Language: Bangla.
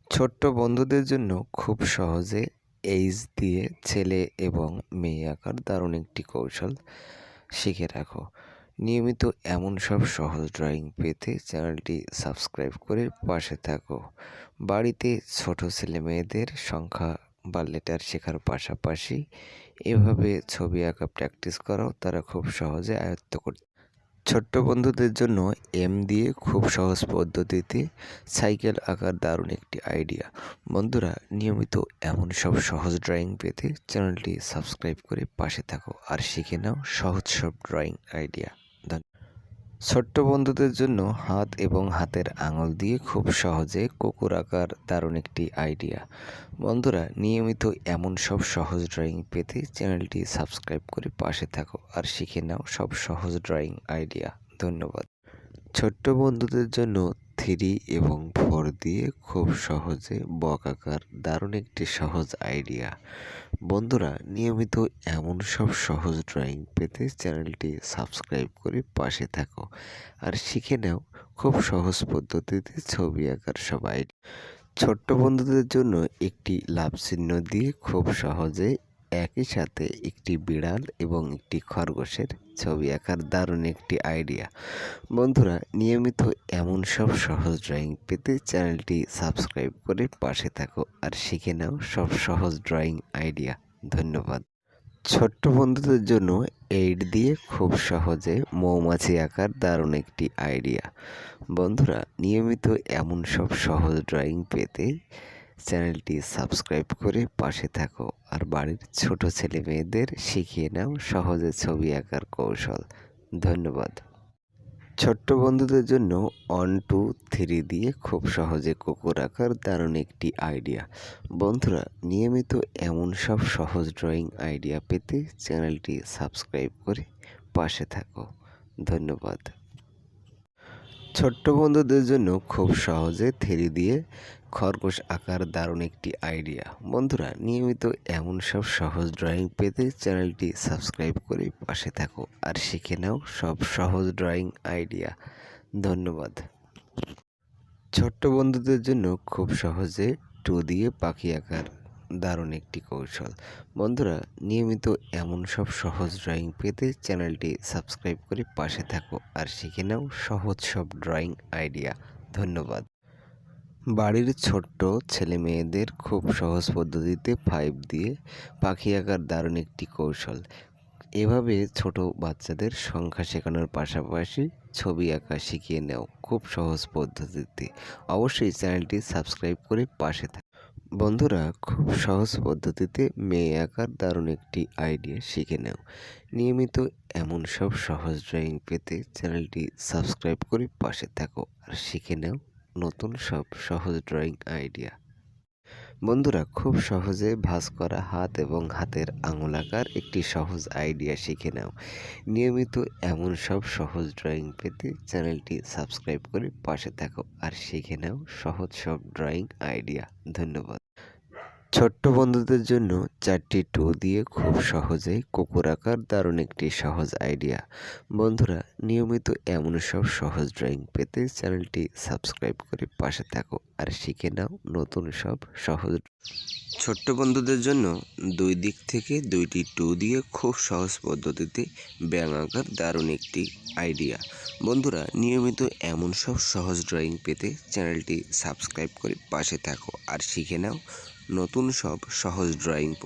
ছোট্ট বন্ধুদের জন্য খুব সহজে এইচ দিয়ে ছেলে এবং মেয়ে আঁকার দারুণ একটি কৌশল শিখে রাখো। নিয়মিত এমন সব সহজ ড্রয়িং পেতে চ্যানেলটি সাবস্ক্রাইব করে পাশে থাকো। বাড়িতে ছোট ছেলে মেয়েদের সংখ্যা বা লেটার শেখার পাশাপাশি এভাবে ছবি আঁকা প্র্যাকটিস করাও তারা খুব সহজে আয়ত্ত করতে। ছোট্ট বন্ধুদের জন্য এম দিয়ে খুব সহজ পদ্ধতিতে সাইকেল আঁকার দারুণ একটি আইডিয়া। বন্ধুরা, নিয়মিত এমন সব সহজ ড্রয়িং পেতে চ্যানেলটি সাবস্ক্রাইব করে পাশে থাকো আর শিখে নাও সহজ সব ড্রয়িং আইডিয়া। ছোট্ট বন্ধুদের জন্য হাত এবং হাতের আঙুল দিয়ে খুব সহজে কুকুর আঁকার দারুণ একটি আইডিয়া। বন্ধুরা, নিয়মিত এমন সব সহজ ড্রয়িং পেতে চ্যানেলটি সাবস্ক্রাইব করে পাশে থাকো আর শিখে নাও সব সহজ ড্রয়িং আইডিয়া। ধন্যবাদ। ছোট্ট বন্ধুদের জন্য 3 এবং 4 দিয়ে খুব সহজে বক আঁকার দারুণ একটি সহজ আইডিয়া। বন্ধুরা, নিয়মিত এমন সব সহজ ড্রয়িং পেতে চ্যানেলটি সাবস্ক্রাইব করে পাশে থাকো আর শিখে নাও খুব সহজ পদ্ধতিতে ছবি আঁকার সব আইডিয়া। ছোট্ট বন্ধুদের জন্য একটি লাভ চিহ্ন দিয়ে খুব সহজে একই সাথে একটি বিড়াল এবং একটি খরগোশের ছবি আঁকার দারুণ একটি আইডিয়া। বন্ধুরা, নিয়মিত এমন সব সহজ ড্রয়িং পেতে চ্যানেলটি সাবস্ক্রাইব করে পাশে থাকো আর শিখে নাও সব সহজ ড্রয়িং আইডিয়া। ধন্যবাদ। ছোট্ট বন্ধুদের জন্য 8 দিয়ে খুব সহজে মৌমাছি আঁকার দারুণ একটি আইডিয়া। বন্ধুরা, নিয়মিত এমন সব সহজ ড্রয়িং পেতে চ্যানেলটি সাবস্ক্রাইব করে পাশে থাকো আর বাড়ির ছোট ছেলে মেয়েদের শিখিয়ে নাও সহজে ছবি আঁকার কৌশল। ধন্যবাদ। ছোট্ট বন্ধুদের জন্য 1, 2, 3 দিয়ে খুব সহজে কুকুর আঁকার দারুণ একটি আইডিয়া। বন্ধুরা, নিয়মিত এমন সব সহজ ড্রয়িং আইডিয়া পেতে চ্যানেলটি সাবস্ক্রাইব করে পাশে থাকো। ধন্যবাদ। ছোট্ট বন্ধুদের জন্য খুব সহজে 3 দিয়ে খরগোশ আঁকার দারুণ একটি আইডিয়া। বন্ধুরা, নিয়মিত এমন সব সহজ ড্রয়িং পেতে চ্যানেলটি সাবস্ক্রাইব করে পাশে থাকো আর শিখে নাও সব সহজ ড্রয়িং আইডিয়া। ধন্যবাদ। ছোট্ট বন্ধুদের জন্য খুব সহজে 2 দিয়ে পাখি আঁকার দারুণ একটি কৌশল। বন্ধুরা, নিয়মিত এমন সব সহজ ড্রয়িং পেতে চ্যানেলটি সাবস্ক্রাইব করে পাশে থাকো আর শিখে নাও সহজ সব ড্রয়িং আইডিয়া। ধন্যবাদ। বাড়ির ছোট্ট ছেলে মেয়েদের খুব সহজ পদ্ধতিতে 5 দিয়ে পাখি আঁকার দারুণ একটি কৌশল। এভাবে ছোট বাচ্চাদের সংখ্যা শেখানোর পাশাপাশি ছবি আঁকা শিখিয়ে নাও খুব সহজ পদ্ধতিতে। অবশ্যই চ্যানেলটি সাবস্ক্রাইব করে পাশে থাকো। বন্ধুরা, খুব সহজ পদ্ধতিতে মেয়ে আঁকার দারুণ একটি আইডিয়া শিখে নাও। নিয়মিত এমন সব সহজ ড্রয়িং পেতে চ্যানেলটি সাবস্ক্রাইব করে পাশে থাকো আর শিখে নাও নতুন সব সহজ ড্রয়িং আইডিয়া। বন্ধুরা, খুব সহজে ভাঁজ করা হাত এবং হাতের আঙুল আঁকার একটি সহজ আইডিয়া শিখে নাও। নিয়মিত এমন সব সহজ ড্রয়িং পেতে চ্যানেলটি সাবস্ক্রাইব করে পাশে থাকো আর শিখে নাও সহজ সব ড্রয়িং আইডিয়া। ধন্যবাদ। ছোট্ট বন্ধুদের জন্য 4টি 2 দিয়ে খুব সহজেই কুকুর আঁকার দারুণ একটি সহজ আইডিয়া। বন্ধুরা, নিয়মিত এমন সব সহজ ড্রয়িং পেতে চ্যানেলটি সাবস্ক্রাইব করে পাশে থাকো আর শিখে নাও নতুন সব সহজ। ছোট্ট বন্ধুদের জন্য 2 দিক থেকে 2টি 2 দিয়ে খুব সহজ পদ্ধতিতে ব্যাঙ আঁকার দারুণ একটি আইডিয়া। বন্ধুরা, নিয়মিত এমন সব সহজ ড্রয়িং পেতে চ্যানেলটি সাবস্ক্রাইব করে পাশে থাকো আর শিখে নাও নতুন সব সহজ ড্রয়িং।